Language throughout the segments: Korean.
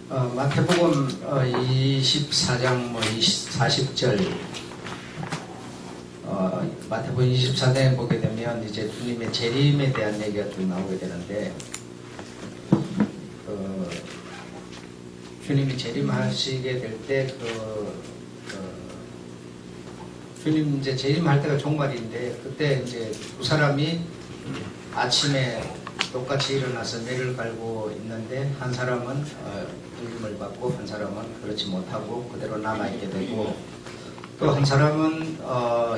마태복음 24장 40절 마태복음 24장에 보게 되면 이제 주님의 재림에 대한 얘기가 좀 나오게 되는데 주님이 재림하시게 될 때 주님 이제 재림할 때가 종말인데 그때 이제 두 사람이 아침에 똑같이 일어나서 매를 갈고 있는데 한 사람은 들림을 받고 한 사람은 그렇지 못하고 그대로 남아있게 되고 또 한 사람은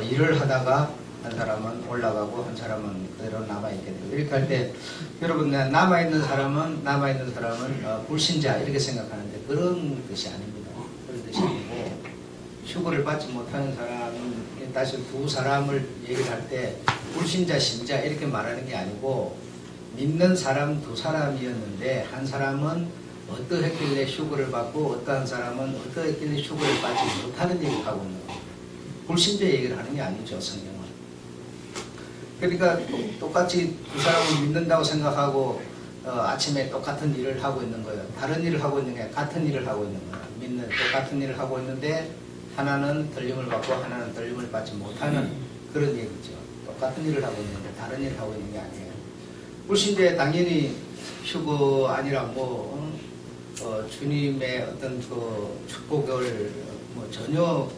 일을 하다가 한 사람은 올라가고 한 사람은 그대로 남아있게 되고 이렇게 할 때 여러분 남아있는 사람은 불신자 이렇게 생각하는데 그런 뜻이 아닙니다. 그런 뜻이 아니고 휴거를 받지 못하는 사람은 다시 두 사람을 얘기를 할 때 불신자 신자 이렇게 말하는 게 아니고 믿는 사람 두 사람이었는데 한 사람은 어떠했길래 휴거를 받고 어떠한 사람은 어떠했길래 휴거를 받지 못하는 얘기를 하고 있는 거예요. 불신자 얘기를 하는 게 아니죠, 성경은. 그러니까 똑같이 두 사람을 믿는다고 생각하고 아침에 똑같은 일을 하고 있는 거예요. 다른 일을 하고 있는 게 아니라 같은 일을 하고 있는 거예요. 똑같은 일을 하고 있는데 하나는 들림을 받고 하나는 들림을 받지 못하는 그런 얘기죠. 똑같은 일을 하고 있는데 다른 일을 하고 있는 게 아니에요. 불신자에 당연히 휴거 아니라 주님의 어떤 그 축복을 전혀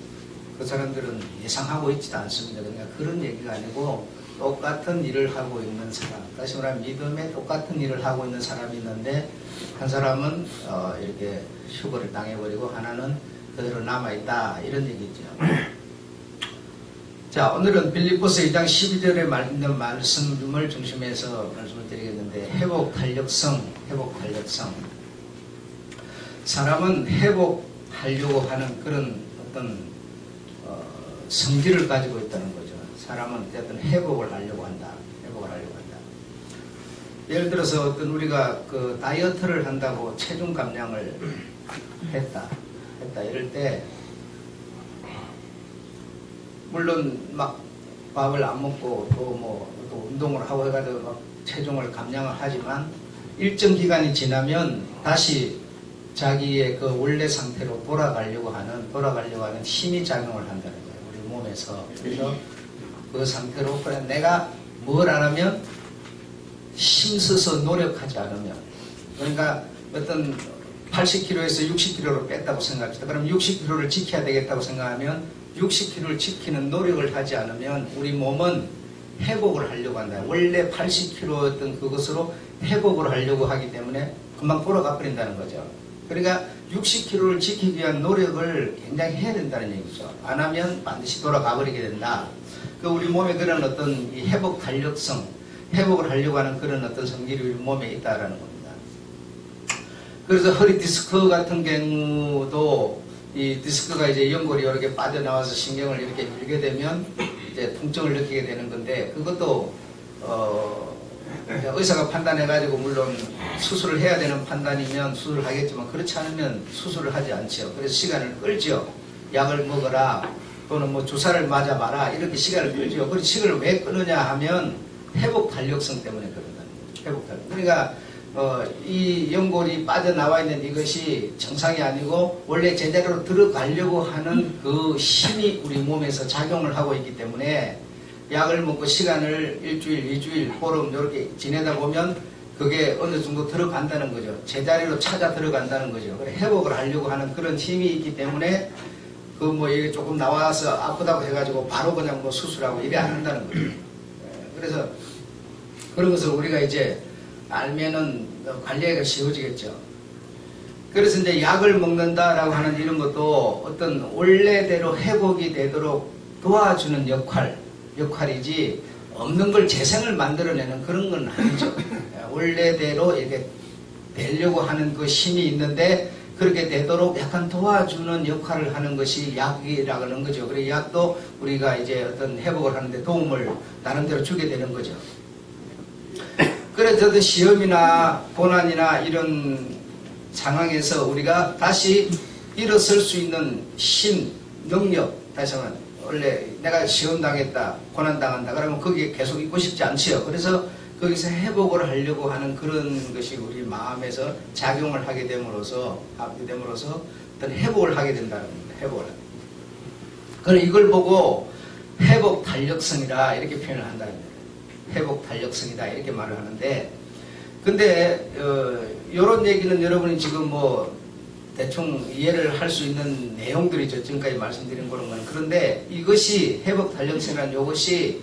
그 사람들은 예상하고 있지도 않습니다. 그러니까 그런 얘기가 아니고 똑같은 일을 하고 있는 사람, 다시 말하면 믿음에 똑같은 일을 하고 있는 사람이 있는데 한 사람은 이렇게 휴거를 당해버리고 하나는 그대로 남아있다 이런 얘기죠. 자, 오늘은 빌립보서 2장 12절에 있는 말씀을 중심해서 말씀을 드리겠는데 회복 탄력성. 사람은 회복하려고 하는 그런 어떤 성질을 가지고 있다는 거죠. 사람은 어쨌든 회복을 하려고 한다. 예를 들어서 어떤 우리가 그 다이어트를 한다고 체중 감량을 했다 이럴 때 물론 막 밥을 안 먹고 또 운동을 하고 해가지고 막 체중을 감량을 하지만 일정 기간이 지나면 다시 자기의 그 원래 상태로 돌아가려고 하는 힘이 작용을 한다는 거예요. 우리 몸에서. 그래서 그 상태로 그래 내가 뭘 안 하면 힘써서 노력하지 않으면 그러니까 어떤 80kg에서 60kg로 뺐다고 생각합시다. 그럼 60kg를 지켜야 되겠다고 생각하면 60kg를 지키는 노력을 하지 않으면 우리 몸은 회복을 하려고 한다. 원래 80kg였던 그것으로 회복을 하려고 하기 때문에 금방 돌아가 버린다는 거죠. 그러니까 60kg를 지키기 위한 노력을 굉장히 해야 된다는 얘기죠. 안 하면 반드시 돌아가 버리게 된다. 그 우리 몸에 그런 어떤 이 회복 탄력성, 회복을 하려고 하는 그런 어떤 성질이 우리 몸에 있다라는 겁니다. 그래서 허리 디스크 같은 경우도 이 디스크가 이제 연골이 이렇게 빠져나와서 신경을 이렇게 밀게 되면 이제 통증을 느끼게 되는 건데 그것도 의사가 판단해가지고 물론 수술을 해야 되는 판단이면 수술을 하겠지만 그렇지 않으면 수술을 하지 않죠. 그래서 시간을 끌죠. 약을 먹어라 또는 주사를 맞아봐라 이렇게 시간을 끌죠. 그 시간을 왜 끄느냐 하면 회복 탄력성 때문에 그런다는 거죠. 회복 탄력. 그러니까 이 연골이 빠져나와 있는 이것이 정상이 아니고 원래 제대로 들어가려고 하는 그 힘이 우리 몸에서 작용을 하고 있기 때문에 약을 먹고 시간을 일주일, 2주일, 보름 이렇게 지내다 보면 그게 어느 정도 들어간다는 거죠. 제자리로 찾아 들어간다는 거죠. 그래 회복을 하려고 하는 그런 힘이 있기 때문에 이게 조금 나와서 아프다고 해가지고 바로 그냥 수술하고 이래 안 한다는 거죠. 그래서 그런 것을 우리가 이제 알면은 관리하기가 쉬워지겠죠. 그래서 이제 약을 먹는다라고 하는 이런 것도 어떤 원래대로 회복이 되도록 도와주는 역할이지 없는 걸 재생을 만들어내는 그런 건 아니죠. 원래대로 이렇게 되려고 하는 그 힘이 있는데 그렇게 되도록 약간 도와주는 역할을 하는 것이 약이라고 하는 거죠. 그래서 약도 우리가 이제 어떤 회복을 하는데 도움을 나름대로 주게 되는 거죠. 그래서 시험이나 고난이나 이런 상황에서 우리가 다시 일어설 수 있는 힘, 능력, 다시 한번 원래 내가 시험 당했다, 고난 당한다 그러면 거기에 계속 있고 싶지 않지요. 그래서 거기서 회복을 하려고 하는 그런 것이 우리 마음에서 작용을 하게 됨으로써 어떤 회복을 하게 된다는 겁니다. 회복을. 그럼 이걸 보고 회복 탄력성이다 이렇게 표현을 한다는 거예요. 회복 탄력성이다 이렇게 말을 하는데, 근데 이런 얘기는 여러분이 지금 뭐 대충 이해를 할 수 있는 내용들이죠. 지금까지 말씀드린 그런 건. 그런데 이것이 회복 탄력성이라는 이것이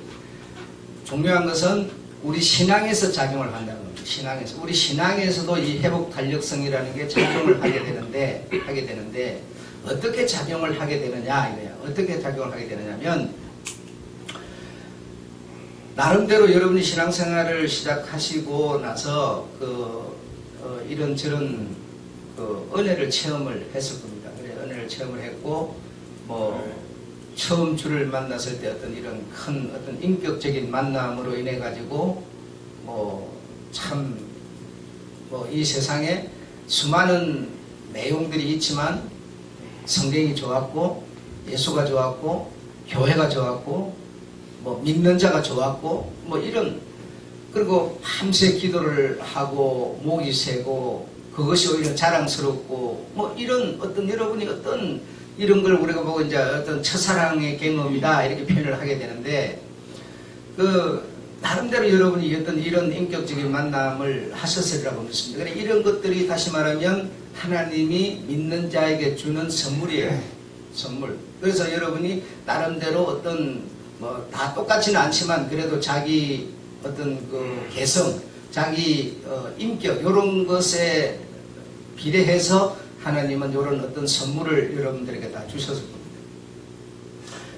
중요한 것은 우리 신앙에서 작용을 한다는 겁니다. 신앙에서. 우리 신앙에서도 이 회복 탄력성이라는 게 작용을 하게 되는데 어떻게 작용을 하게 되느냐 이거예요. 어떻게 작용을 하게 되느냐면, 나름대로 여러분이 신앙생활을 시작하시고 나서 이런저런 은혜를 체험을 했을 겁니다. 그래, 은혜를 체험을 했고, 처음 주를 만났을 때 어떤 이런 큰 어떤 인격적인 만남으로 인해 가지고, 이 세상에 수많은 내용들이 있지만, 성경이 좋았고, 예수가 좋았고, 교회가 좋았고, 믿는 자가 좋았고, 그리고 밤새 기도를 하고, 목이 새고, 그것이 오히려 자랑스럽고, 여러분이 이런 걸 우리가 보고 이제 어떤 첫사랑의 경험이다, 이렇게 표현을 하게 되는데, 나름대로 여러분이 어떤 이런 인격적인 만남을 하셨으리라고 믿습니다. 그래, 이런 것들이 다시 말하면 하나님이 믿는 자에게 주는 선물이에요. 선물. 그래서 여러분이 나름대로 어떤, 다 똑같지는 않지만, 그래도 자기 어떤 개성, 자기 인격, 이런 것에 비례해서 하나님은 이런 어떤 선물을 여러분들에게 다 주셨을 겁니다.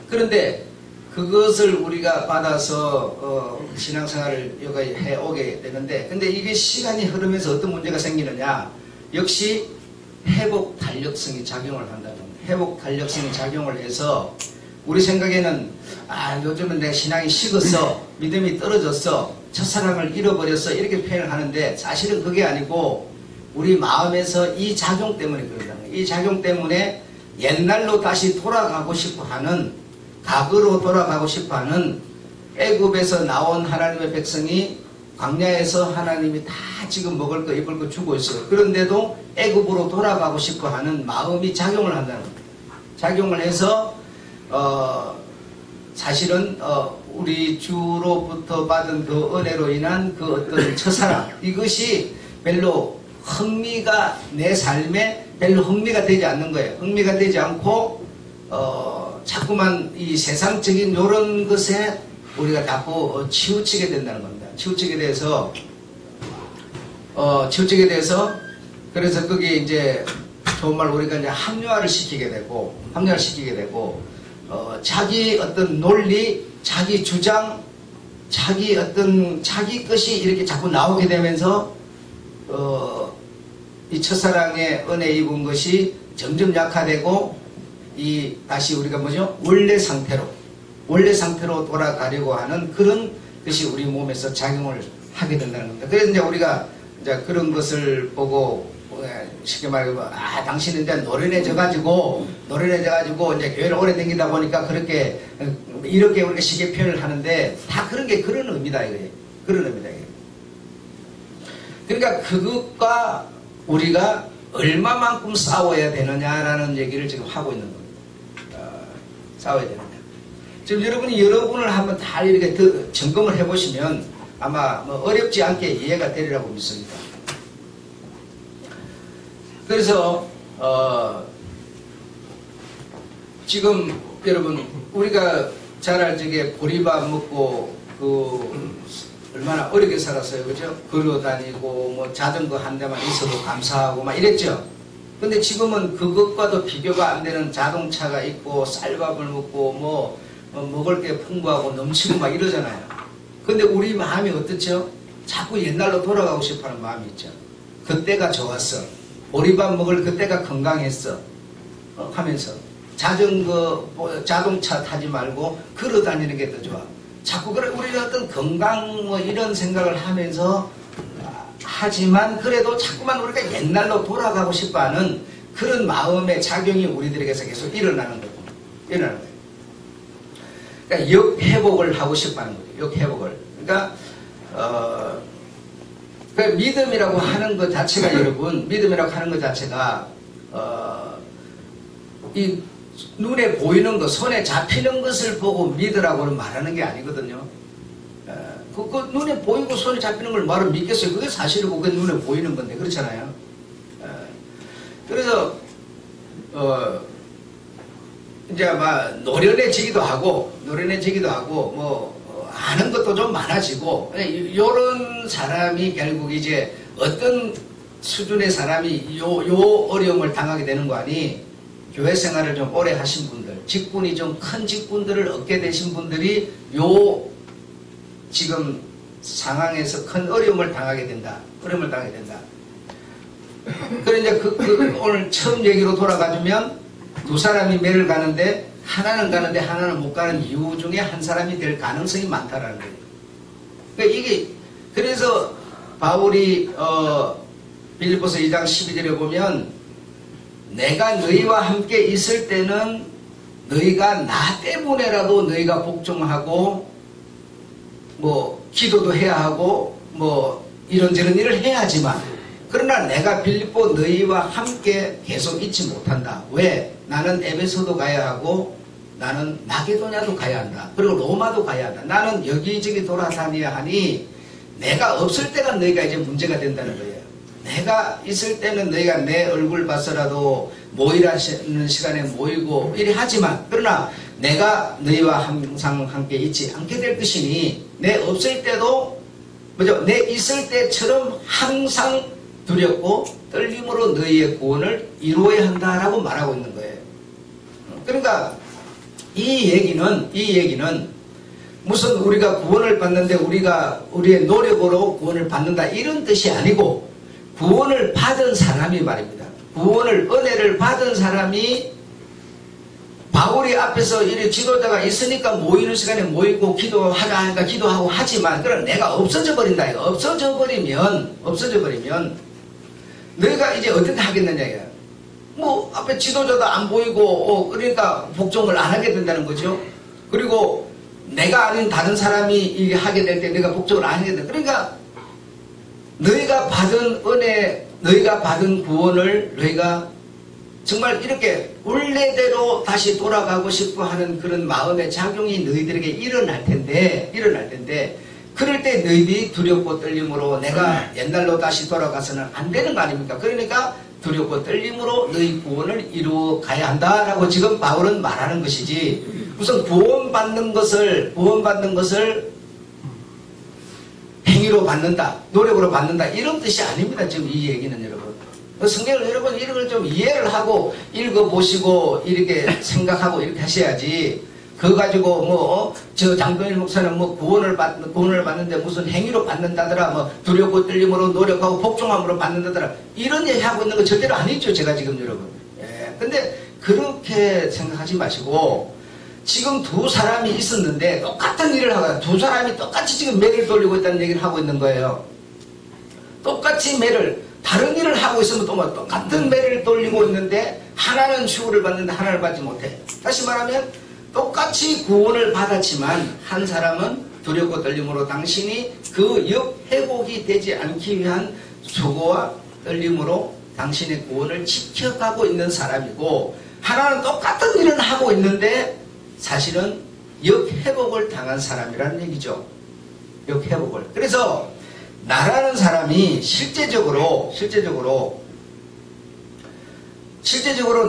그런데 그것을 우리가 받아서 신앙생활을 여기까지 해오게 되는데, 근데 이게 시간이 흐르면서 어떤 문제가 생기느냐, 역시 회복 탄력성이 작용을 한다는 겁니다. 회복 탄력성이 작용을 해서 우리 생각에는 요즘은 내 신앙이 식었어, 믿음이 떨어졌어, 첫사랑을 잃어버렸어, 이렇게 표현을 하는데, 사실은 그게 아니고 우리 마음에서 이 작용 때문에 그런다는 거예요. 이 작용 때문에 옛날로 다시 돌아가고 싶어 하는, 과거로 돌아가고 싶어 하는, 애굽에서 나온 하나님의 백성이 광야에서 하나님이 다 지금 먹을 거 입을 거 주고 있어요. 그런데도 애굽으로 돌아가고 싶어 하는 마음이 작용을 한다는 거예요. 작용을 해서 사실은 우리 주로부터 받은 그 은혜로 인한 그 어떤 첫사랑, 이것이 별로 내 삶에 별로 흥미가 되지 않는 거예요. 흥미가 되지 않고 자꾸만 이 세상적인 이런 것에 우리가 자꾸 치우치게 된다는 겁니다. 치우치게 돼서 그래서 거기에 이제 좋은 말로 우리가 이제 합리화를 시키게 되고 자기 어떤 논리, 자기 주장, 자기 것이 이렇게 자꾸 나오게 되면서 이 첫사랑의 은혜 입은 것이 점점 약화되고, 다시 우리가 원래 상태로 돌아가려고 하는 그런 것이 우리 몸에서 작용을 하게 된다는 겁니다. 그래서 이제 우리가 이제 그런 것을 보고, 쉽게 말하면, 당신은 이제 노련해져가지고 이제 교회를 오래 다니다 보니까 이렇게 우리가 쉽게 표현을 하는데, 다 그런 의미다, 이거예요. 그런 의미다, 이거예요. 그러니까 그것과 우리가 얼마만큼 싸워야 되느냐라는 얘기를 지금 하고 있는 겁니다. 싸워야 되느냐. 지금 여러분을 한번 다 이렇게 점검을 해보시면 아마 어렵지 않게 이해가 되리라고 믿습니다. 그래서 지금 여러분 우리가 잘 알지게 보리밥 먹고 얼마나 어렵게 살았어요, 그죠? 걸어 다니고 자전거 한 대만 있어도 감사하고 막 이랬죠. 근데 지금은 그것과도 비교가 안 되는 자동차가 있고 쌀밥을 먹고 먹을 게 풍부하고 넘치고 막 이러잖아요. 근데 우리 마음이 어떻죠? 자꾸 옛날로 돌아가고 싶어하는 마음이 있죠. 그때가 좋았어. 보리밥 먹을 그때가 건강했어. 하면서 자동차 타지 말고 걸어 다니는 게 더 좋아. 자꾸 우리가 어떤 건강 이런 생각을 하면서 하지만 그래도 자꾸만 우리가 옛날로 돌아가고 싶어하는 그런 마음의 작용이 우리들에게서 계속 일어나는 거예요. 그러니까 역회복을 하고 싶어하는 거죠. 역회복을. 그러니까 그 믿음이라고 하는 것 자체가 여러분, 믿음이라고 하는 것 자체가 이 눈에 보이는 것, 손에 잡히는 것을 보고 믿으라고는 말하는 게 아니거든요. 그 눈에 보이고 손에 잡히는 걸 말을 믿겠어요. 그게 사실이고 그게 눈에 보이는 건데 그렇잖아요. 그래서 이제 막 노련해지기도 하고 뭐 아는 것도 좀 많아지고 이런 사람이 결국 이제 어떤 수준의 사람이 요 어려움을 당하게 되는 거 아니? 교회 생활을 좀 오래 하신 분들, 직분이 좀 큰 직분들을 얻게 되신 분들이 요 지금 상황에서 큰 어려움을 당하게 된다. 어려움을 당하게 된다. 그래 이제 오늘 처음 얘기로 돌아가주면 두 사람이 매를 가는데 하나는 가는데 하나는 못 가는 이유 중에 한 사람이 될 가능성이 많다라는 거예요. 그러니까 그래서 바울이 빌립보서 2장 12절에 보면 내가 너희와 함께 있을 때는 너희가 나 때문에라도 너희가 복종하고 뭐 기도도 해야 하고 뭐 이런저런 일을 해야지만 그러나 내가 빌립보 너희와 함께 계속 있지 못한다. 왜? 나는 에베소도 가야 하고 나는 마게도냐도 가야 한다. 그리고 로마도 가야 한다. 나는 여기저기 돌아다녀야 하니 내가 없을 때가 너희가 이제 문제가 된다는 거예요. 내가 있을 때는 너희가 내 얼굴 봐서라도 모이라는 시간에 모이고 이래 하지만 그러나 내가 너희와 항상 함께 있지 않게 될 것이니 내 없을 때도 뭐죠? 내 있을 때처럼 항상 두렵고 떨림으로 너희의 구원을 이루어야 한다라고 말하고 있는 거예요. 그러니까 이 얘기는 무슨 우리가 구원을 받는데 우리가 우리의 노력으로 구원을 받는다 이런 뜻이 아니고 구원을 받은 사람이 말입니다. 은혜를 받은 사람이 바울이 앞에서 이렇게 지도자가 있으니까 모이는 시간에 모이고 기도하자 하니까 기도하고 하지만 그럼 내가 없어져 버린다. 없어져 버리면 너희가 이제 어떻게 하겠느냐 이거야. 뭐 앞에 지도자도 안 보이고 그러니까 복종을 안 하게 된다는 거죠. 그리고 내가 아닌 다른 사람이 이게 하게 될 때 내가 복종을 안 하게 된다. 그러니까 너희가 받은 은혜, 너희가 받은 구원을 너희가 정말 이렇게 원래대로 다시 돌아가고 싶어 하는 그런 마음의 작용이 너희들에게 일어날 텐데 그럴 때 너희들이 두렵고 떨림으로 내가 옛날로 다시 돌아가서는 안 되는 거 아닙니까? 그러니까 두렵고 떨림으로 너희 구원을 이루어 가야 한다라고 지금 바울은 말하는 것이지 우선 구원받는 것을 행위로 받는다, 노력으로 받는다 이런 뜻이 아닙니다. 지금 이 얘기는 여러분. 성경을 여러분 이런 걸 좀 이해를 하고 읽어보시고 이렇게 생각하고 이렇게 하셔야지. 그거 가지고 저 장동일 목사는 구원을 받는데 무슨 행위로 받는다더라, 두렵고 떨림으로 노력하고 복종함으로 받는다더라 이런 얘기 하고 있는 거 절대로 아니죠. 제가 지금 여러분. 예. 근데 그렇게 생각하지 마시고. 지금 두 사람이 있었는데 똑같은 일을 하고 두 사람이 똑같이 지금 매를 돌리고 있다는 얘기를 하고 있는 거예요. 똑같이 다른 일을 하고 있으면 또 똑같은 매를 돌리고 있는데 하나는 휴구를 받는데 하나를 받지 못해. 다시 말하면 똑같이 구원을 받았지만 한 사람은 두렵고 떨림으로 당신이 그 역회복이 되지 않기 위한 수고와 떨림으로 당신의 구원을 지켜가고 있는 사람이고 하나는 똑같은 일을 하고 있는데 사실은 역회복을 당한 사람이라는 얘기죠. 역회복을. 그래서 나라는 사람이 실제적으로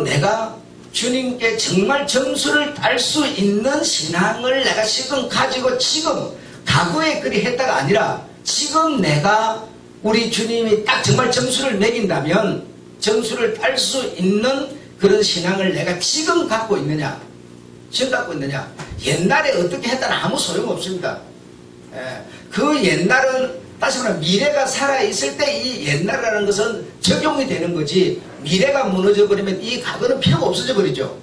내가 주님께 정말 점수를 딸 수 있는 신앙을 내가 지금 가지고 지금 과거에 그리 했다가 아니라 지금 내가 우리 주님이 딱 정말 점수를 매긴다면 점수를 딸 수 있는 그런 신앙을 내가 지금 갖고 있느냐? 옛날에 어떻게 했다는 아무 소용없습니다. 그 옛날은 다시 말하면 미래가 살아있을 때 이 옛날이라는 것은 적용이 되는 거지 미래가 무너져버리면 이 과거는 필요가 없어져 버리죠.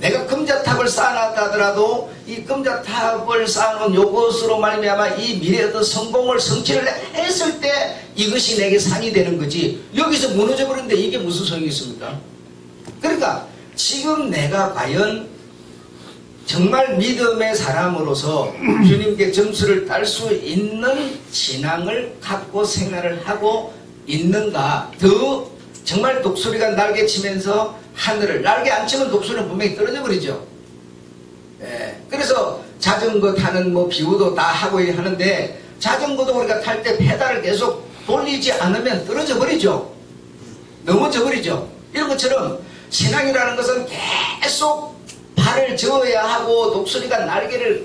내가 금자탑을 쌓아놨다 하더라도 이 금자탑을 쌓아놓은 요것으로 말미암아 이 미래의 어떤 성공을 성취를 했을 때 이것이 내게 상이 되는 거지 여기서 무너져버리는데 이게 무슨 소용이 있습니까? 그러니까 지금 내가 과연 정말 믿음의 사람으로서 주님께 점수를 딸 수 있는 신앙을 갖고 생활을 하고 있는가. 더 정말 독수리가 날개치면서 하늘을 날개 안 치면 독수리는 분명히 떨어져 버리죠. 예, 그래서 자전거 타는 뭐 비유도 다 하고 하는데 자전거도 우리가 탈 때 페달을 계속 돌리지 않으면 떨어져 버리죠. 넘어져 버리죠. 이런 것처럼 신앙이라는 것은 계속 발을 저어야 하고 독수리가 날개를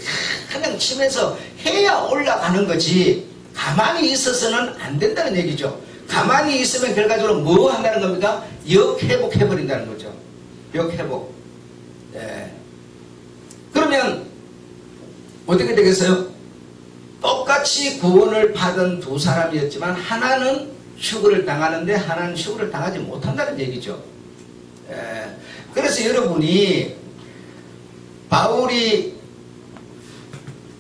그냥 치면서 해야 올라가는 거지 가만히 있어서는 안 된다는 얘기죠. 가만히 있으면 결과적으로 뭐 한다는 겁니까? 역회복해버린다는 거죠. 역회복. 예. 그러면 어떻게 되겠어요? 똑같이 구원을 받은 두 사람이었지만 하나는 휴거를 당하는데 하나는 휴거를 당하지 못한다는 얘기죠. 예. 그래서 여러분이 바울이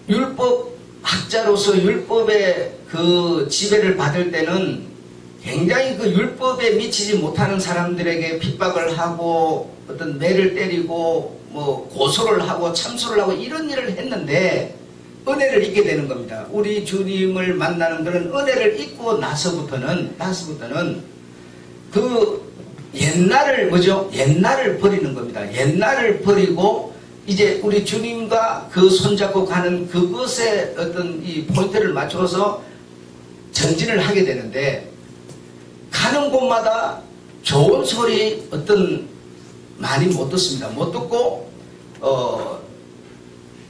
율법학자로서 율법의 그 지배를 받을 때는 굉장히 그 율법에 미치지 못하는 사람들에게 핍박을 하고 어떤 매를 때리고 뭐 고소를 하고 참소를 하고 이런 일을 했는데 은혜를 잊게 되는 겁니다. 우리 주님을 만나는 그런 은혜를 잊고 나서부터는 그 옛날을 뭐죠? 옛날을 버리는 겁니다. 옛날을 버리고 이제 우리 주님과 그 손잡고 가는 그것에 어떤 이 포인트를 맞춰서 전진을 하게 되는데 가는 곳마다 좋은 소리 어떤 많이 못 듣습니다. 못 듣고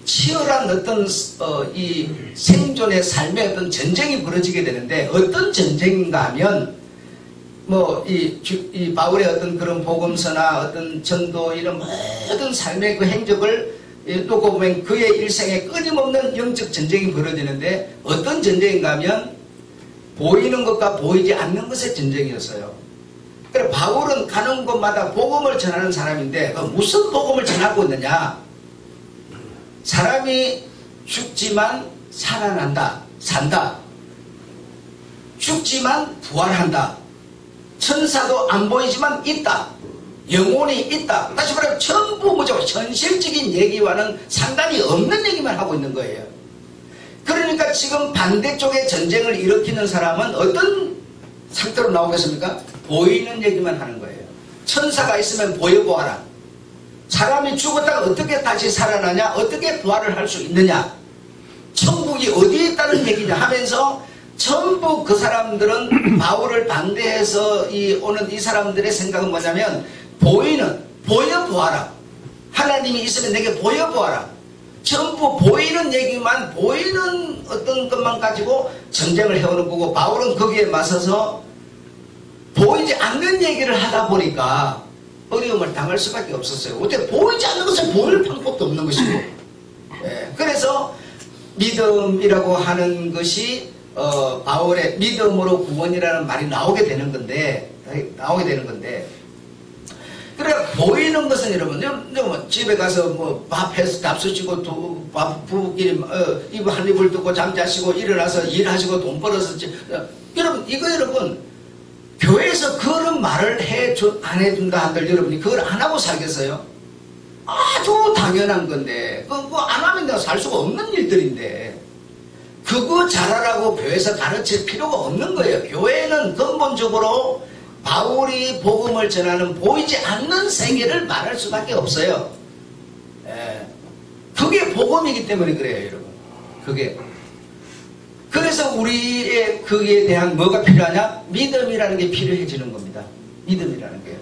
치열한 어떤 이 생존의 삶의 어떤 전쟁이 벌어지게 되는데 어떤 전쟁인가 하면 뭐 이 바울의 어떤 그런 복음서나 어떤 전도 이런 모든 삶의 그 행적을 놓고 보면 그의 일생에 끊임없는 영적 전쟁이 벌어지는데 어떤 전쟁인가 하면 보이는 것과 보이지 않는 것의 전쟁이었어요. 그래 바울은 가는 곳마다 복음을 전하는 사람인데 무슨 복음을 전하고 있느냐? 사람이 죽지만 살아난다, 산다. 죽지만 부활한다. 천사도 안 보이지만 있다. 영혼이 있다. 다시 말하면 전부 뭐죠? 현실적인 얘기와는 상관이 없는 얘기만 하고 있는 거예요. 그러니까 지금 반대쪽에 전쟁을 일으키는 사람은 어떤 상태로 나오겠습니까? 보이는 얘기만 하는 거예요. 천사가 있으면 보여보아라. 사람이 죽었다가 어떻게 다시 살아나냐? 어떻게 부활을 할 수 있느냐? 천국이 어디에 있다는 얘기냐 하면서 전부 그 사람들은 바울을 반대해서 오는 이 사람들의 생각은 뭐냐면 보여보아라. 하나님이 있으면 내게 보여보아라. 전부 보이는 얘기만 보이는 어떤 것만 가지고 전쟁을 해오는 거고 바울은 거기에 맞서서 보이지 않는 얘기를 하다 보니까 어려움을 당할 수밖에 없었어요. 어떻게 보이지 않는 것을 보일 방법도 없는 것이고 예, 그래서 믿음이라고 하는 것이 바울의 믿음으로 구원이라는 말이 나오게 되는 건데 그래 보이는 것은 여러분 집에 가서 뭐 밥해서 잡수시고 부부끼리 이브 한 입을 듣고 잠자시고 일어나서 일하시고 돈 벌어서 여러분 여러분 교회에서 그런 말을 안 해준다 한들 여러분이 그걸 안 하고 살겠어요? 아주 당연한 건데 그거 안 하면 내가 살 수가 없는 일들인데 그거 잘하라고 교회에서 가르칠 필요가 없는 거예요. 교회는 근본적으로 바울이 복음을 전하는 보이지 않는 세계를 말할 수밖에 없어요. 예. 그게 복음이기 때문에 그래요, 여러분. 그게. 그래서 우리의 그에 대한 뭐가 필요하냐? 믿음이라는 게 필요해지는 겁니다. 믿음이라는 게요.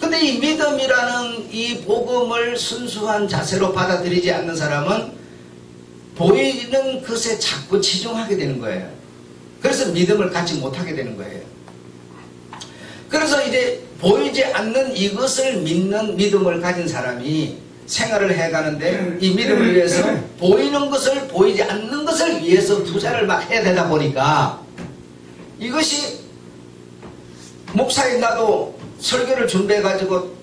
근데 이 믿음이라는 이 복음을 순수한 자세로 받아들이지 않는 사람은 보이는 것에 자꾸 치중하게 되는 거예요. 그래서 믿음을 갖지 못하게 되는 거예요. 그래서 이제 보이지 않는 이것을 믿는 믿음을 가진 사람이 생활을 해가는데 이 믿음을 위해서 보이는 것을 보이지 않는 것을 위해서 투자를 막 해야 되다 보니까 이것이 목사인 나도 설교를 준비해가지고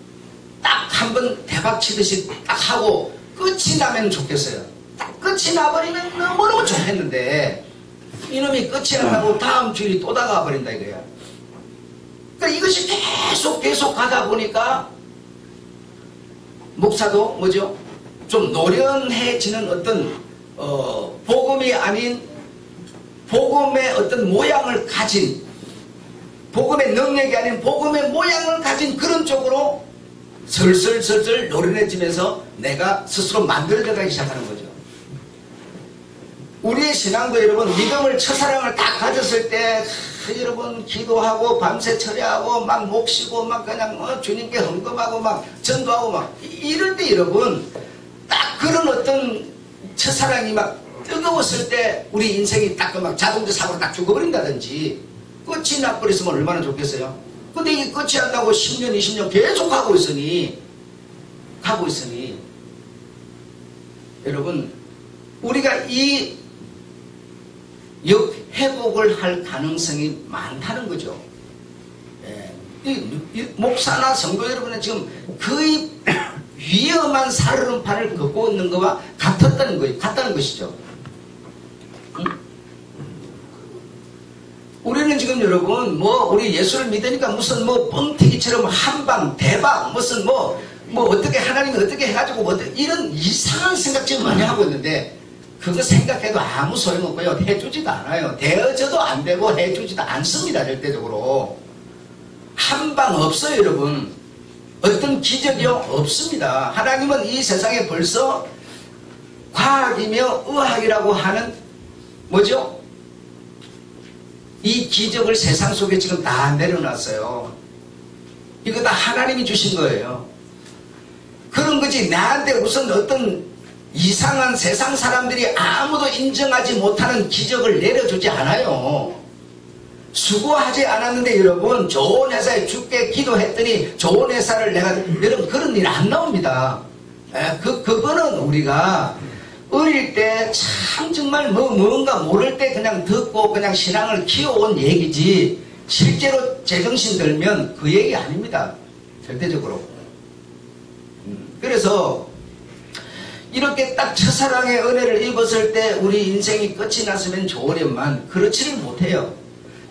딱 한번 대박 치듯이 딱 하고 끝이 나면 좋겠어요. 딱 끝이 나버리면 너무너무 좋겠는데 이놈이 끝이 안 나고 다음 주일이 또 다가와 버린다 이거야. 그러니까 이것이 계속 가다 보니까 목사도 뭐죠? 좀 노련해지는 어떤 복음이 아닌 복음의 어떤 모양을 가진, 복음의 능력이 아닌 복음의 모양을 가진 그런 쪽으로 슬슬 노련해지면서 내가 스스로 만들어가기 시작하는 거죠. 우리의 신앙도 여러분, 믿음을 첫사랑을 딱 가졌을 때 여러분 기도하고 밤새 철야하고 막 목시고 막 그냥 주님께 헌금하고 막 전도하고 막 이럴 때 여러분, 딱 그런 어떤 첫사랑이 막 뜨거웠을 때 우리 인생이 딱 막 자동차 사고로 딱 죽어버린다든지 끝이 나버렸으면 얼마나 좋겠어요. 근데 이게 끝이 안 나고 10년 20년 계속 가고 있으니 여러분, 우리가 이 역회복을 할 가능성이 많다는 거죠. 이 목사나 성도 여러분은 지금 거의 위험한 살얼음판을 걷고 있는 것과 같다는 것이죠. 우리는 지금 여러분, 우리 예수를 믿으니까 무슨 뻥튀기처럼 한방, 대박, 무슨 어떻게 하나님이 어떻게 해가지고 이런 이상한 생각 지금 많이 하고 있는데, 그거 생각해도 아무 소용없고요. 해주지도 않아요. 되어져도 안 되고 해주지도 않습니다. 절대적으로. 한방 없어요, 여러분. 어떤 기적이요? 없습니다. 하나님은 이 세상에 벌써 과학이며 의학이라고 하는 뭐죠? 이 기적을 세상 속에 지금 다 내려놨어요. 이거 다 하나님이 주신 거예요. 그런 거지 나한테 무슨 어떤 이상한 세상 사람들이 아무도 인정하지 못하는 기적을 내려주지 않아요. 수고하지 않았는데 여러분, 좋은 회사에 죽게 기도했더니 좋은 회사를 여러분, 그런 일 안 나옵니다. 그거는 우리가 어릴 때 참 정말 뭔가 모를 때 그냥 듣고 그냥 신앙을 키워온 얘기지, 실제로 제정신 들면 그 얘기 아닙니다. 절대적으로. 그래서 이렇게 딱 첫사랑의 은혜를 입었을 때 우리 인생이 끝이 났으면 좋으련만 그렇지를 못해요.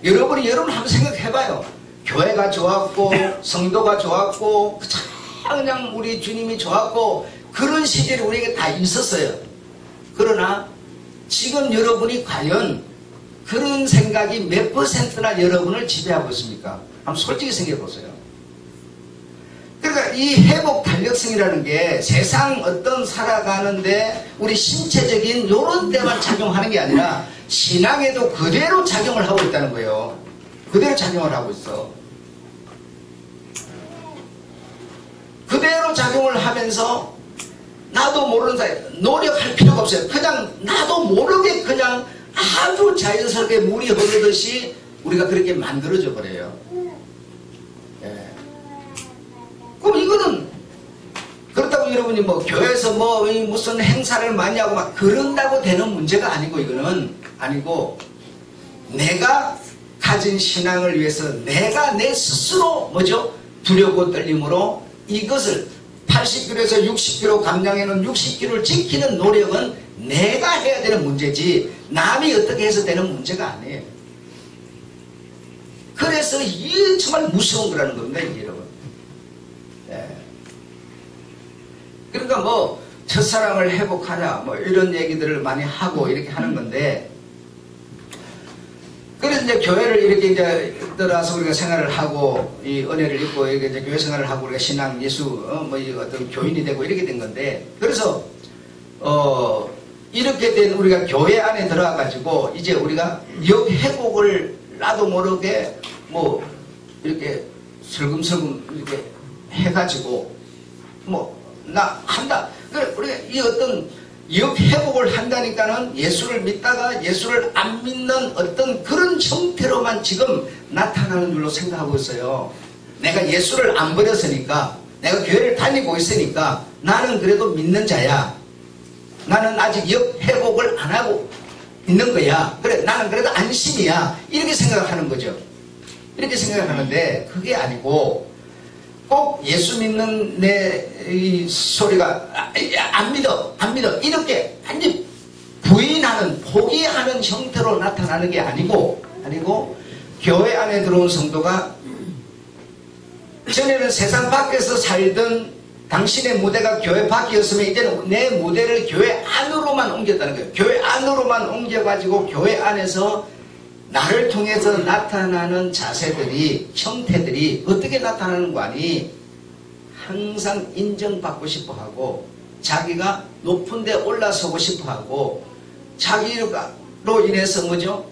여러분이 한번 생각해봐요. 교회가 좋았고 성도가 좋았고 그냥 우리 주님이 좋았고 그런 시절이 우리에게 다 있었어요. 그러나 지금 여러분이 과연 그런 생각이 몇 %나 여러분을 지배하고 있습니까? 한번 솔직히 생각해보세요. 그러니까 이 회복 탄력성이라는 게 세상 어떤 살아가는데 우리 신체적인 요런 데만 작용하는 게 아니라 신앙에도 그대로 작용을 하고 있다는 거예요. 그대로 작용을 하고 있어. 그대로 작용을 하면서 나도 모르는 사이, 노력할 필요가 없어요. 그냥 나도 모르게 그냥 아주 자연스럽게 물이 흐르듯이 우리가 그렇게 만들어져 버려요. 그럼 이거는 그렇다고 여러분이 교회에서 무슨 행사를 많이 하고 막 그런다고 되는 문제가 아니고, 이거는 아니고 내가 가진 신앙을 위해서 내가 내 스스로 두렵고 떨림으로 이것을 80kg에서 60kg 감량해놓은 60kg를 지키는 노력은 내가 해야 되는 문제지 남이 어떻게 해서 되는 문제가 아니에요. 그래서 이게 정말 무서운 거라는 겁니다, 이게 여러분. 그러니까 첫사랑을 회복하자 이런 얘기들을 많이 하고 이렇게 하는 건데, 그래서 이제 교회를 이렇게 이제 들어와서 우리가 생활을 하고 이 은혜를 입고 이렇게 이제 교회 생활을 하고 우리가 신앙 예수 어떤 교인이 되고 이렇게 된 건데, 그래서 이렇게 된 우리가 교회 안에 들어와 가지고 이제 우리가 역회복을 나도 모르게 이렇게 슬금슬금 이렇게 해가지고 나 한다. 그래, 우리가 이 어떤 역회복을 한다니까는 예수를 믿다가 예수를 안 믿는 어떤 그런 형태로만 지금 나타나는 줄로 생각하고 있어요. 내가 예수를 안 버렸으니까, 내가 교회를 다니고 있으니까 나는 그래도 믿는 자야. 나는 아직 역회복을 안 하고 있는 거야. 그래, 나는 그래도 안심이야. 이렇게 생각을 하는 거죠. 이렇게 생각을 하는데 그게 아니고, 꼭 예수 믿는 내 이 소리가 안 믿어 이렇게 완전 부인하는, 포기하는 형태로 나타나는 게 아니고 교회 안에 들어온 성도가 전에는 세상 밖에서 살던 당신의 무대가 교회 밖이었으면 이제는 내 무대를 교회 안으로만 옮겼다는 거예요. 교회 안으로만 옮겨가지고 교회 안에서 나를 통해서 나타나는 자세들이, 형태들이 어떻게 나타나는 거 아니? 항상 인정받고 싶어 하고, 자기가 높은 데 올라서고 싶어 하고, 자기로 인해서 뭐죠?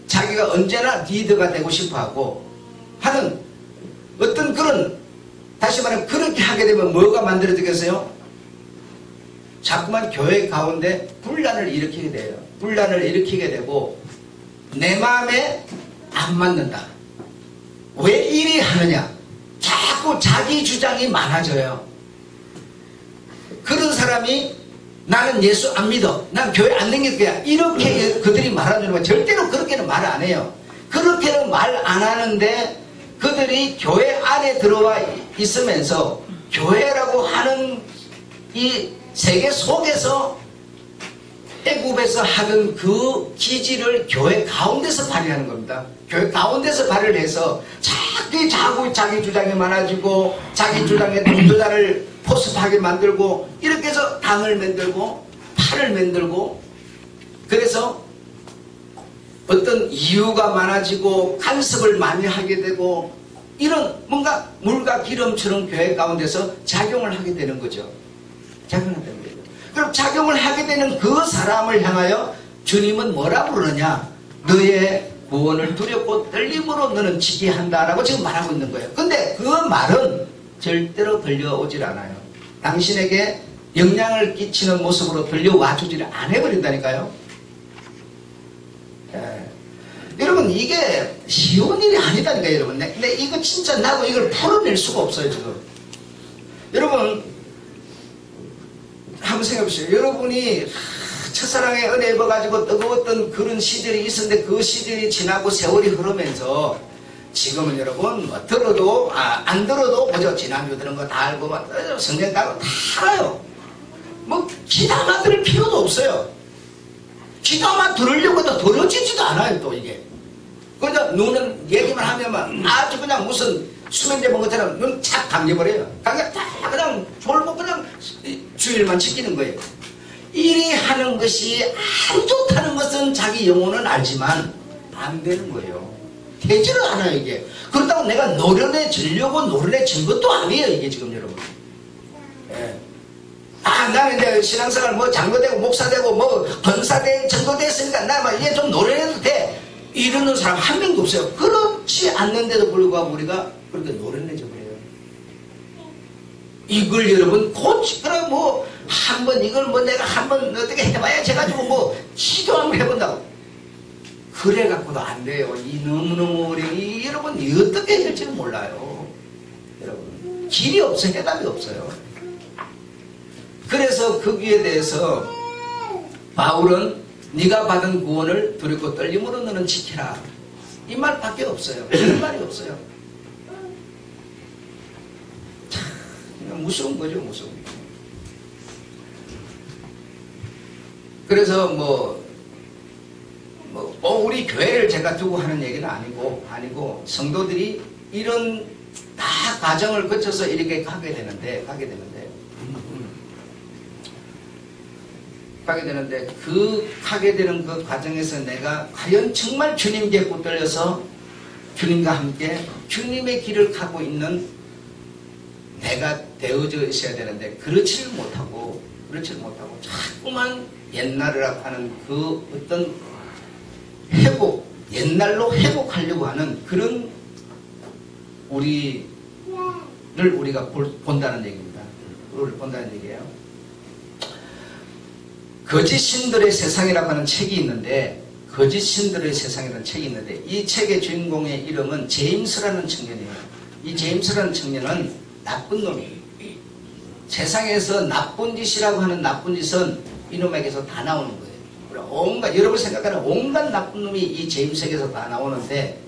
자기가 언제나 리더가 되고 싶어 하고 하는 어떤 그런, 다시 말하면 그렇게 하게 되면 뭐가 만들어지겠어요? 자꾸만 교회 가운데 분란을 일으키게 돼요. 분란을 일으키게 되고, 내 마음에 안 맞는다. 왜 이리 하느냐? 자꾸 자기 주장이 많아져요. 그런 사람이 나는 예수 안 믿어, 난 교회 안 다닐 거야, 이렇게 그들이 말하는 거 절대로 그렇게는 말 안 해요. 그렇게는 말 안 하는데 그들이 교회 안에 들어와 있으면서 교회라고 하는 이 세계 속에서 애굽에서 하던 그 기질을 교회 가운데서 발휘하는 겁니다. 교회 가운데서 발휘를 해서 자기 주장이 많아지고 자기 주장에 동조자를 포섭하게 만들고, 이렇게 해서 당을 만들고 팔을 만들고, 그래서 어떤 이유가 많아지고 간섭을 많이 하게 되고, 이런 뭔가 물과 기름처럼 교회 가운데서 작용을 하게 되는 거죠. 작용을 하게 되는 거죠. 그럼 작용을 하게 되는 그 사람을 향하여 주님은 뭐라 부르느냐? 너의 구원을 두렵고 떨림으로 너는 지기한다라고 지금 말하고 있는 거예요. 근데 그 말은 절대로 들려오질 않아요. 당신에게 영향을 끼치는 모습으로 들려와 주지를 안 해버린다니까요. 여러분, 이게 쉬운 일이 아니다니까요, 여러분. 근데 이거 진짜 나도 이걸 풀어낼 수가 없어요, 지금. 여러분, 한번 생각해보세요. 여러분이 첫사랑의 은혜 입어가지고 뜨거웠던 그런 시절이 있었는데, 그 시절이 지나고 세월이 흐르면서 지금은 여러분 뭐 들어도 안 들어도 그저 지난주 들은 거 다 알고 막 성경 따고 다 알아요. 뭐 기다만 들을 필요도 없어요. 기다만 들으려고 해도 들어지지도 않아요. 또 이게 그냥 눈은 얘기만 하면 아주 그냥 무슨 수면제 먹은 것처럼 눈 착 감겨버려요. 그냥 다 그냥 졸고 그냥 주일만 지키는 거예요. 이리 하는 것이 안 좋다는 것은 자기 영혼은 알지만 안 되는 거예요. 되지를 않아요, 이게. 그렇다고 내가 노련해지려고 노련해진 것도 아니에요, 이게 지금 여러분. 예. 나는 이제 신앙생활 뭐 장로되고 목사되고 뭐 권사되 전도됐으니까 나 막 이제 좀 노련해도 돼, 이러는 사람 한 명도 없어요. 그렇지 않는데도 불구하고 우리가 그렇게 노련해져 버려요. 이걸 여러분 고치거나 뭐 한번 이걸 뭐 내가 한번 어떻게 해봐야지 해가지고 뭐 기도 한번 해본다고 그래 갖고도 안 돼요. 이 너무너무 어려운 여러분 어떻게 될지는 몰라요. 여러분 길이 없어, 해답이 없어요. 그래서 거기에 대해서 바울은 네가 받은 구원을 두렵고 떨림으로 너는 지키라, 이 말밖에 없어요. 그런 말이 없어요. 참 무서운 거죠, 무서운 거. 그래서 우리 교회를 제가 두고 하는 얘기는 아니고 성도들이 이런 다 과정을 거쳐서 이렇게 가게 되는데 그 가게 되는 그 과정에서 내가 과연 정말 주님께 붙들려서 주님과 함께 주님의 길을 가고 있는 내가 되어져 있어야 되는데 그렇지를 못하고 자꾸만 옛날이라고 하는 그 어떤 옛날로 회복하려고 하는 그런 우리가 본다는 얘기입니다. 우리를 본다는 얘기예요. 거짓 신들의 세상이라고 하는 책이 있는데, 이 책의 주인공의 이름은 제임스라는 청년이에요. 이 제임스라는 청년은 나쁜 놈이에요. 세상에서 나쁜 짓이라고 하는 나쁜 짓은 이놈에게서 다 나오는 거예요. 여러분 생각하는 온갖 나쁜 놈이 이 제임스에게서 다 나오는데,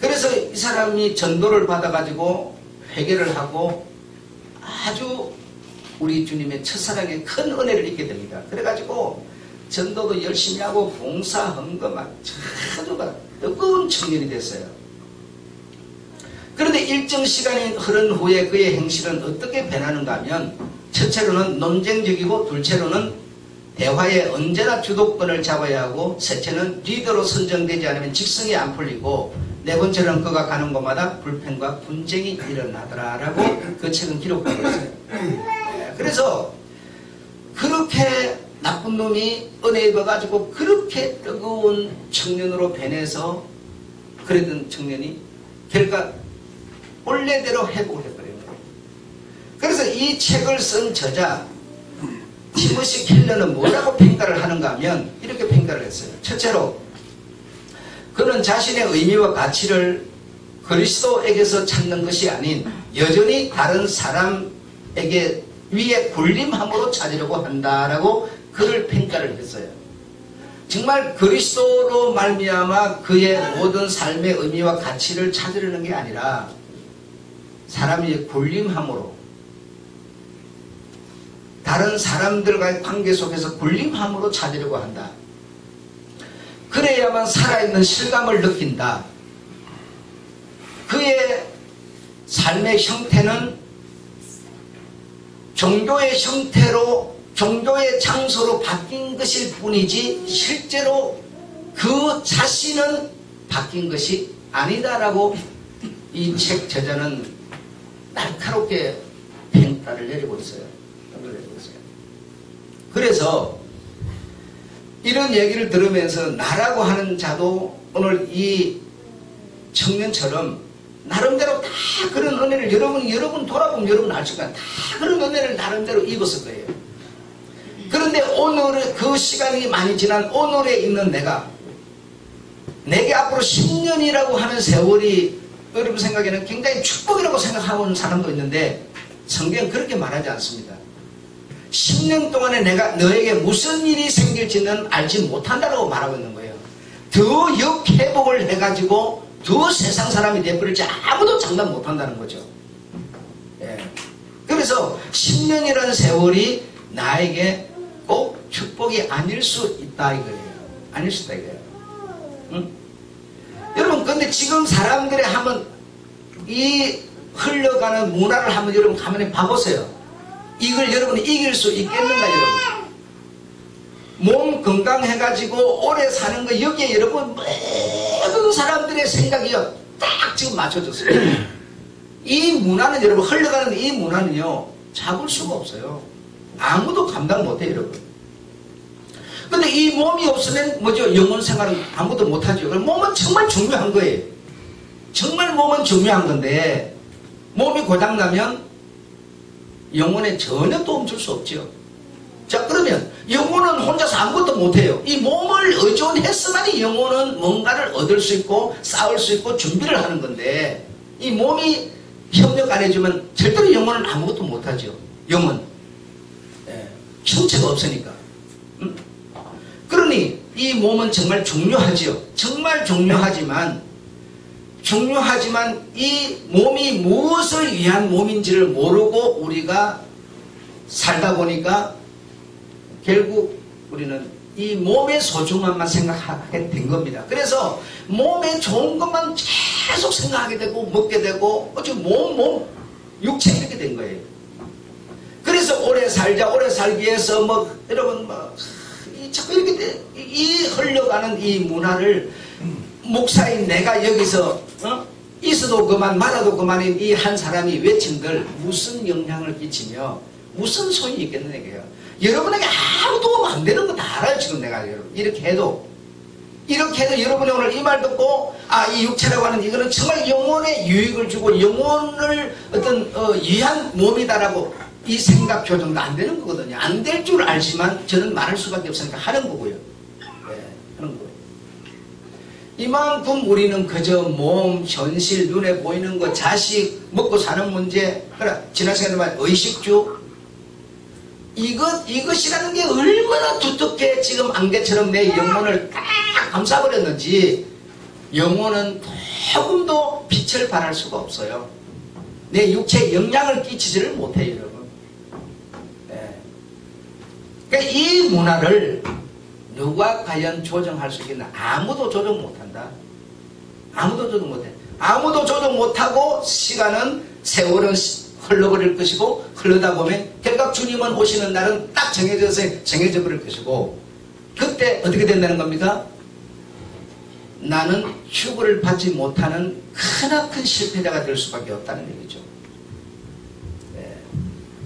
그래서 이 사람이 전도를 받아가지고 회개를 하고 아주 우리 주님의 첫사랑의 큰 은혜를 입게 됩니다. 그래가지고 전도도 열심히 하고 봉사, 헌금, 아주 뜨거운 청년이 됐어요. 그런데 일정 시간이 흐른 후에 그의 행실은 어떻게 변하는가 하면 첫째로는 논쟁적이고 둘째로는 대화에 언제나 주도권을 잡아야 하고 셋째는 리더로 선정되지 않으면 직성이 안 풀리고 네 번째로는 그가 가는 곳마다 불평과 분쟁이 일어나더라라고 그 책은 기록하고 있어요. 그래서 그렇게 나쁜 놈이 은혜 입어가지고 그렇게 뜨거운 청년으로 변해서 그랬던 청년이 결과 원래대로 회복을 해버려요. 그래서 이 책을 쓴 저자 티모시 켈러는 뭐라고 평가를 하는가 하면 이렇게 평가를 했어요. 첫째로 그는 자신의 의미와 가치를 그리스도에게서 찾는 것이 아닌 여전히 다른 사람에게 위에 군림함으로 찾으려고 한다라고 그를 평가를 했어요. 정말 그리스도로 말미암아 그의 모든 삶의 의미와 가치를 찾으려는 게 아니라 사람이 군림함으로 다른 사람들과의 관계 속에서 군림함으로 찾으려고 한다. 그래야만 살아있는 실감을 느낀다. 그의 삶의 형태는 종교의 형태로 종교의 장소로 바뀐 것일 뿐이지 실제로 그 자신은 바뀐 것이 아니다라고 이 책 저자는 날카롭게 평가를 내리고 있어요. 그래서 이런 얘기를 들으면서 나라고 하는 자도 오늘 이 청년처럼 나름대로 다 그런 은혜를 여러분 돌아보면 여러분 알 수가 다 그런 은혜를 나름대로 입었을 거예요. 그런데 오늘 그 시간이 많이 지난 오늘에 있는 내게 앞으로 10년이라고 하는 세월이 여러분 생각에는 굉장히 축복이라고 생각하는 사람도 있는데 성경은 그렇게 말하지 않습니다. 10년 동안에 내가 너에게 무슨 일이 생길지는 알지 못한다고 말하고 있는 거예요. 더 역회복을 해가지고 더 세상 사람이 되어버릴지 아무도 장담 못한다는 거죠. 예. 그래서 10년이라는 세월이 나에게 꼭 축복이 아닐 수 있다 이거예요. 아닐 수 있다 이거예요. 응? 여러분 근데 지금 사람들의 한번 이 흘러가는 문화를 한번 여러분 가만히 봐보세요. 이걸 여러분이 이길 수 있겠는가 여러분? 몸 건강해가지고 오래 사는 거 여기에 여러분 모든 사람들의 생각이요 딱 지금 맞춰졌어요. 이 문화는 여러분 흘러가는 이 문화는요 잡을 수가 없어요. 아무도 감당 못해요 여러분. 근데 이 몸이 없으면 뭐죠? 영혼 생활은 아무도 못하죠. 몸은 정말 중요한 거예요. 정말 몸은 중요한 건데 몸이 고장나면 영혼에 전혀 도움 줄 수 없죠. 자 그러면 영혼은 혼자서 아무것도 못해요. 이 몸을 의존했으면 영혼은 뭔가를 얻을 수 있고 싸울 수 있고 준비를 하는 건데 이 몸이 협력 안 해주면 절대로 영혼은 아무것도 못하죠. 영혼 형체가 없으니까. 그러니 이 몸은 정말 중요하지요. 정말 중요하지만 이 몸이 무엇을 위한 몸인지를 모르고 우리가 살다 보니까 결국 우리는 이 몸의 소중함만 생각하게 된 겁니다. 그래서 몸에 좋은 것만 계속 생각하게 되고 먹게 되고 어차피 몸 육체 이렇게 된 거예요. 그래서 오래 살기 위해서 뭐 여러분 자꾸 이렇게 이 흘러가는 이 문화를 목사인 내가 여기서 있어도 그만 말아도 그만인 이 한 사람이 외침들 무슨 영향을 끼치며 무슨 소용이 있겠느냐 이게요. 여러분에게 아무 도움 안 되는 거 다 알아요. 지금 내가 여러분 이렇게 해도 여러분이 오늘 이 말 듣고 이 육체라고 하는 이거는 정말 영혼에 유익을 주고 영혼을 어떤 위한 몸이다라고 이 생각 교정도 안 되는 거거든요. 안 될 줄 알지만 저는 말할 수밖에 없으니까 하는 거고요. 하는 거예요. 이만큼 우리는 그저 몸, 현실, 눈에 보이는 거, 자식, 먹고 사는 문제, 지난 시간에 말 의식주, 이것이라는 게 얼마나 두텁게 지금 안개처럼 내 영혼을 딱 감싸버렸는지 영혼은 조금도 빛을 발할 수가 없어요. 내 육체에 영향을 끼치지를 못해요, 여러분. 그러니까 이 문화를 누가 과연 조정할 수 있겠나? 아무도 조정 못한다. 아무도 조정 못해. 아무도 조정 못하고 세월은 흘러버릴 것이고, 흘러다 보면 결국 주님은 오시는 날은 딱 정해져 버릴 것이고, 그때 어떻게 된다는 겁니까? 나는 휴거를 받지 못하는 크나큰 실패자가 될 수밖에 없다는 얘기죠. 네.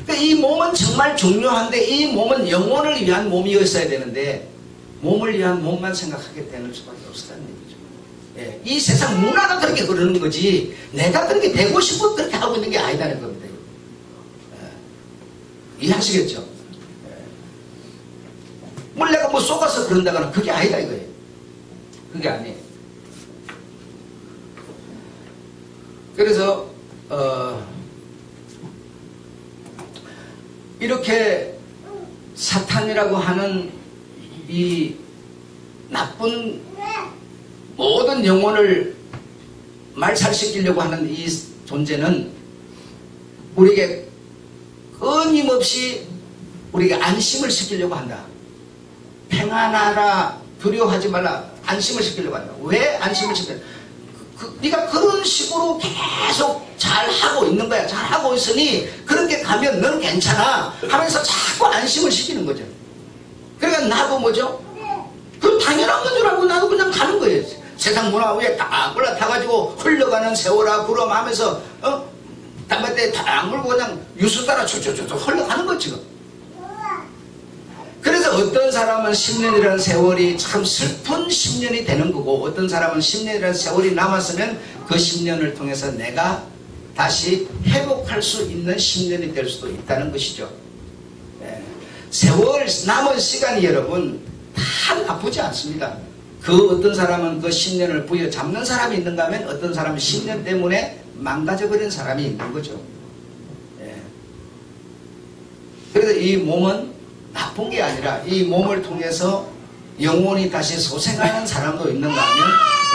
그러니까 이 몸은 정말 중요한데, 이 몸은 영혼을 위한 몸이었어야 되는데 몸을 위한 몸만 생각하게 되는 수밖에 없었다는 얘기죠. 네. 이 세상 문화가 그렇게 그러는 거지, 내가 그렇게 되고 싶어 그렇게 하고 있는 게 아니다는 겁니다. 네. 이해하시겠죠? 네. 뭘 내가 뭐 속아서 그런다거나 그게 아니다 이거예요. 그게 아니에요. 그래서 이렇게 사탄이라고 하는 이 나쁜 모든 영혼을 말살시키려고 하는 이 존재는 우리에게 끊임없이 우리에게 안심을 시키려고 한다. 평안하라, 두려워하지 말라, 안심을 시키려고 한다. 왜 안심을 시키려? 네가 그런 식으로 계속 잘하고 있는 거야. 잘하고 있으니 그렇게 가면 너는 괜찮아 하면서 자꾸 안심을 시키는 거죠. 그러니까 나도 뭐죠? 그 당연한 건 줄 알고 나도 그냥 가는 거예요. 세상 문화 위에 딱 올라타가지고 흘러가는 세월아 구름 하면서 담뱃대 딱 물고 그냥 유수 따라 쭉쭉쭉 흘러가는 거죠. 그래서 어떤 사람은 10년이라는 세월이 참 슬픈 10년이 되는 거고, 어떤 사람은 10년이라는 세월이 남았으면 그 10년을 통해서 내가 다시 회복할 수 있는 10년이 될 수도 있다는 것이죠. 네. 세월 남은 시간이 여러분 다 나쁘지 않습니다. 그 어떤 사람은 그 10년을 부여잡는 사람이 있는가 하면 어떤 사람은 10년 때문에 망가져버린 사람이 있는 거죠. 네. 그래서 이 몸은 나쁜 게 아니라 이 몸을 통해서 영혼이 다시 소생하는 사람도 있는가 하면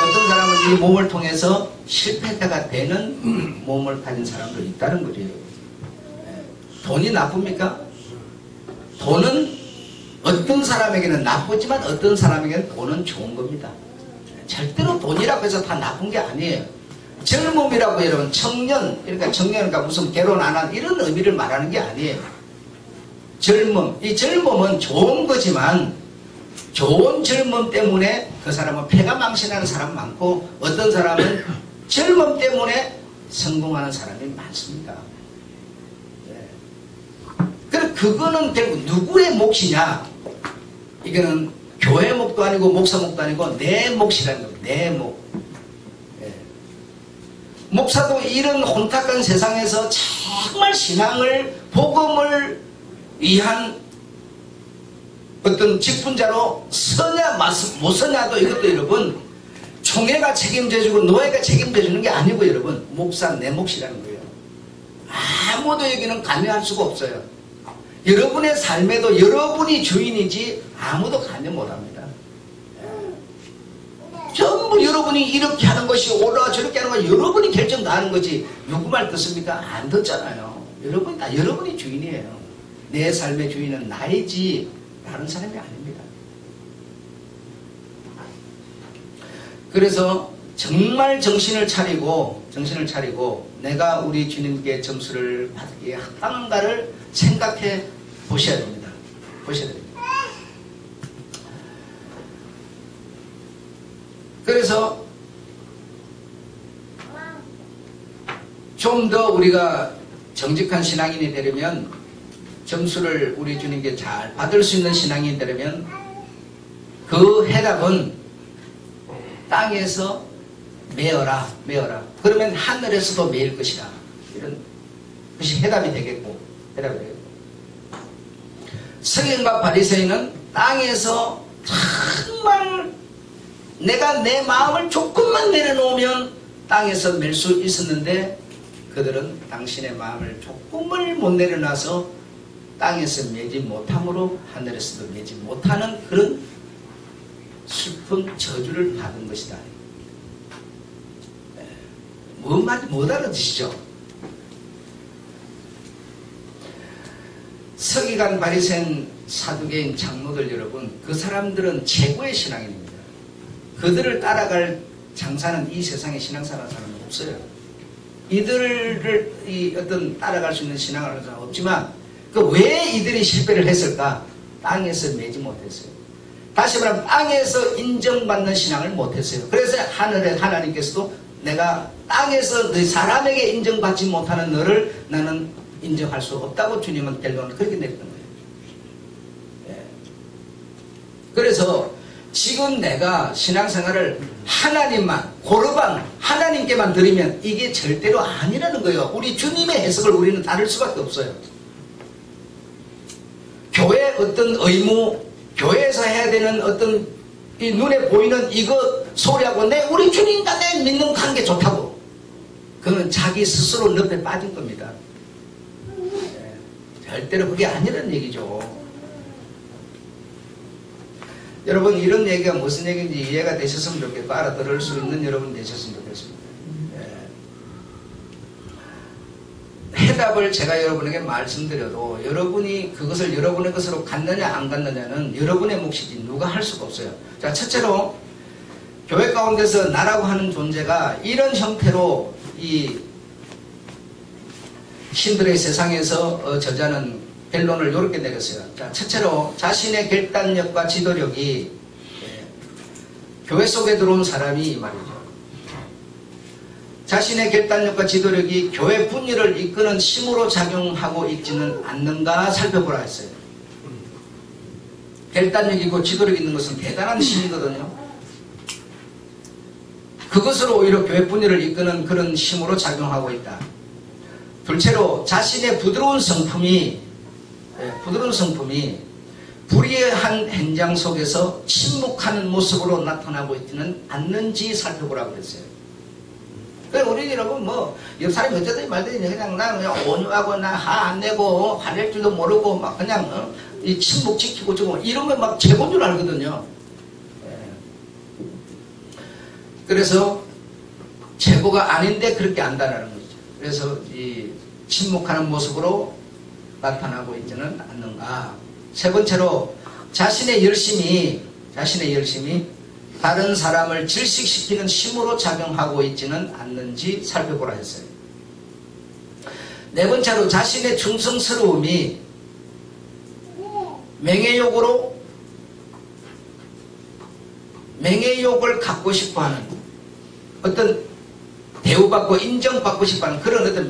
어떤 사람은 이 몸을 통해서 실패자가 되는 몸을 가진 사람도 있다는 거죠. 돈이 나쁩니까? 돈은 어떤 사람에게는 나쁘지만 어떤 사람에게는 돈은 좋은 겁니다. 절대로 돈이라고 해서 다 나쁜 게 아니에요. 젊음이라고 여러분 청년, 그러니까 청년이니까 무슨 결혼 안 한 이런 의미를 말하는 게 아니에요. 젊음, 이 젊음은 좋은 거지만 좋은 젊음 때문에 그 사람은 폐가 망신하는 사람 많고 어떤 사람은 젊음 때문에 성공하는 사람이 많습니다. 네. 그럼 그거는 결국 누구의 몫이냐? 이거는 교회 몫도 아니고 목사 몫도 아니고 내 몫이라는 겁니다. 내 몫. 네. 목사도 이런 혼탁한 세상에서 정말 신앙을, 복음을 위한 어떤 직분자로 서냐 못 서냐도 이것도 여러분 총회가 책임져주고 노예가 책임져주는 게 아니고 여러분 목사 내 몫이라는 거예요. 아무도 여기는 관여할 수가 없어요. 여러분의 삶에도 여러분이 주인이지 아무도 관여 못합니다. 전부 여러분이 이렇게 하는 것이 옳아 저렇게 하는 거 여러분이 결정 다 하는 거지 누구 말 듣습니까? 안 듣잖아요. 여러분이 다 여러분이 주인이에요. 내 삶의 주인은 나이지 다른 사람이 아닙니다. 그래서 정말 정신을 차리고 내가 우리 주님께 점수를 받기에 합당한가를 생각해 보셔야 됩니다. 그래서 좀 더 우리가 정직한 신앙인이 되려면 점수를 우리 주님께 잘 받을 수 있는 신앙인이 되려면 그 해답은 땅에서 메어라. 그러면 하늘에서도 메일 것이다. 이런 것이 해답이 되겠고. 서기관과 바리새인은 땅에서 정말 내가 내 마음을 조금만 내려놓으면 땅에서 맬 수 있었는데 그들은 당신의 마음을 조금을 못 내려놔서 땅에서 매지 못함으로 하늘에서도 매지 못하는 그런 슬픈 저주를 받은 것이다. 뭔 말인지 못 알아듣시죠? 서기관, 바리새인, 사두개인, 장로들 여러분, 그 사람들은 최고의 신앙인입니다. 그들을 따라갈 장사는 이 세상에 신앙사라는 사람은 없습니다. 없어요. 이들을 어떤 따라갈 수 있는 신앙을 하는 사람 없지만 왜 이들이 실패를 했을까? 땅에서 매지 못했어요. 다시 말하면 땅에서 인정받는 신앙을 못했어요. 그래서 하늘의 하나님께서도 내가 땅에서 너 사람에게 인정받지 못하는 너를 나는 인정할 수 없다고 주님은 결론을 그렇게 내렸던 거예요. 예. 그래서 지금 내가 신앙생활을 하나님만 고르방 하나님께만 드리면 이게 절대로 아니라는 거예요. 우리 주님의 해석을 우리는 다를 수밖에 없어요. 교회 어떤 의무, 교회에서 해야 되는 어떤 이 눈에 보이는 이거 소리하고 우리 주님과 내 믿는 관계 좋다고, 그거는 자기 스스로 늪에 빠진 겁니다. 네. 절대로 그게 아니라는 얘기죠. 여러분, 이런 얘기가 무슨 얘기인지 이해가 되셨으면 좋겠고 알아들을 수 있는 여러분 되셨으면 좋겠습니다. 해답을 제가 여러분에게 말씀드려도 여러분이 그것을 여러분의 것으로 갖느냐 안 갖느냐는 여러분의 몫이지 누가 할 수가 없어요. 자, 첫째로 교회 가운데서 나라고 하는 존재가 이런 형태로 이 신들의 세상에서 저자는 결론을 이렇게 내렸어요. 자, 첫째로 자신의 결단력과 지도력이 교회 속에 들어온 사람이 이 말이죠. 자신의 결단력과 지도력이 교회 분위를 이끄는 힘으로 작용하고 있지는 않는가 살펴보라 했어요. 결단력이고 지도력이 있는 것은 대단한 힘이거든요. 그것으로 오히려 교회 분위를 이끄는 그런 힘으로 작용하고 있다. 둘째로 자신의 부드러운 성품이 불의한 현장 속에서 침묵하는 모습으로 나타나고 있지는 않는지 살펴보라고 그랬어요. 그래, 우리 여러분, 옆 사람이 어쩌든지 말든지 그냥 온유하고 화 안 내고 화낼 줄도 모르고 막 그냥 이 침묵 지키고 저거 이런 거 막 최고인 줄 알거든요. 그래서 최고가 아닌데 그렇게 안다라는 거죠. 그래서 이 침묵하는 모습으로 나타나고 있지는 않는가. 세 번째로 자신의 열심이 다른 사람을 질식시키는 힘으로 작용하고 있지는 않는지 살펴보라 했어요. 네 번째로 자신의 충성스러움이 명예욕을 갖고 싶어하는 어떤 대우받고 인정받고 싶어하는 그런 어떤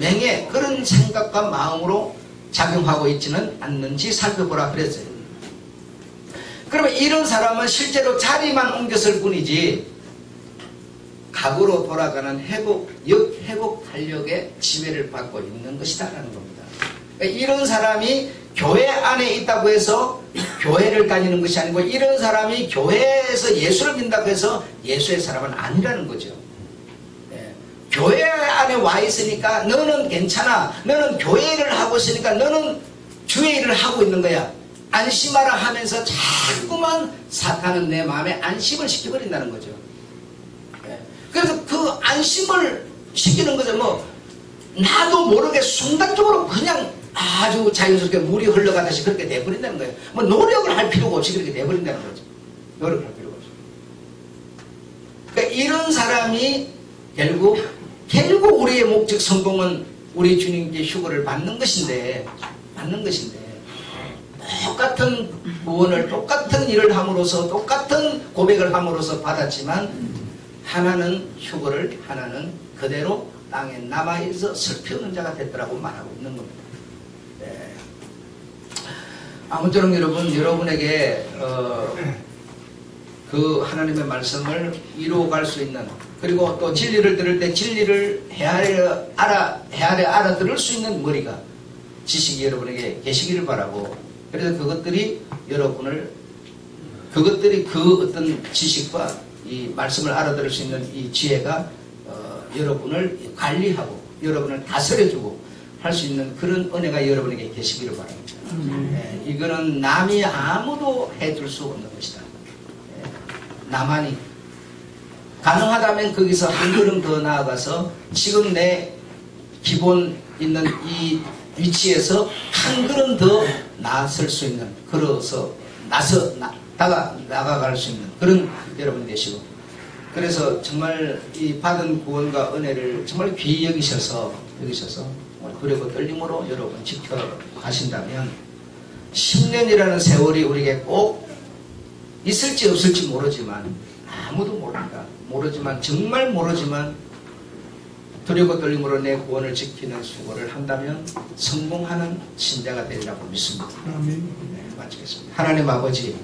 그런 생각과 마음으로 작용하고 있지는 않는지 살펴보라 그랬어요. 그러면 이런 사람은 실제로 자리만 옮겼을 뿐이지 각으로 돌아가는 회복 탄력의 지배를 받고 있는 것이다라는 겁니다. 그러니까 이런 사람이 교회 안에 있다고 해서 교회를 다니는 것이 아니고 이런 사람이 교회에서 예수를 믿는다고 해서 예수의 사람은 아니라는 거죠. 교회 안에 와 있으니까 너는 괜찮아. 너는 교회를 하고 있으니까 너는 주의 일을 하고 있는 거야. 안심하라 하면서 자꾸만 사탄은 내 마음에 안심을 시켜버린다는 거죠. 그래서 그 안심을 시키는 거죠. 나도 모르게 순간적으로 그냥 아주 자연스럽게 물이 흘러가듯이 그렇게 돼버린다는 거예요. 노력을 할 필요가 없이 그렇게 돼버린다는 거죠. 노력을 할 필요가 없이. 그러니까 이런 사람이 결국 우리의 목적 성공은 우리 주님께 휴거를 받는 것인데 똑같은 구원을 똑같은 일을 함으로써 똑같은 고백을 함으로써 받았지만 하나는 휴거를 하나는 그대로 땅에 남아있어 슬피 없는 자가 됐더라고 말하고 있는 겁니다. 아무쪼록 여러분에게 그 하나님의 말씀을 이루어갈 수 있는, 그리고 또 진리를 들을 때 진리를 헤아려 알아들을 수 있는 머리가, 지식이 여러분에게 계시기를 바라고, 그래서 그것들이 그 어떤 지식과 이 말씀을 알아들을 수 있는 이 지혜가 여러분을 관리하고 여러분을 다스려주고 할 수 있는 그런 은혜가 여러분에게 계시기를 바랍니다. 이거는 남이 아무도 해줄 수 없는 것이다. 나만이 가능하다면 거기서 한 걸음 더 나아가서 지금 내 기본 있는 이 위치에서 한 걸음 더 나설 수 있는, 나아갈 수 있는 그런 여러분이 되시고, 그래서 정말 이 받은 구원과 은혜를 정말 귀히 여기셔서 정말 두렵고 떨림으로 여러분 지켜가신다면 10년이라는 세월이 우리에게 꼭 있을지 없을지 모르지만 아무도 모릅니다. 모르지만 정말 모르지만 두렵고 떨림으로 내 구원을 지키는 수고를 한다면 성공하는 신자가 되리라고 믿습니다. 아멘. 네, 마치겠습니다. 하나님 아버지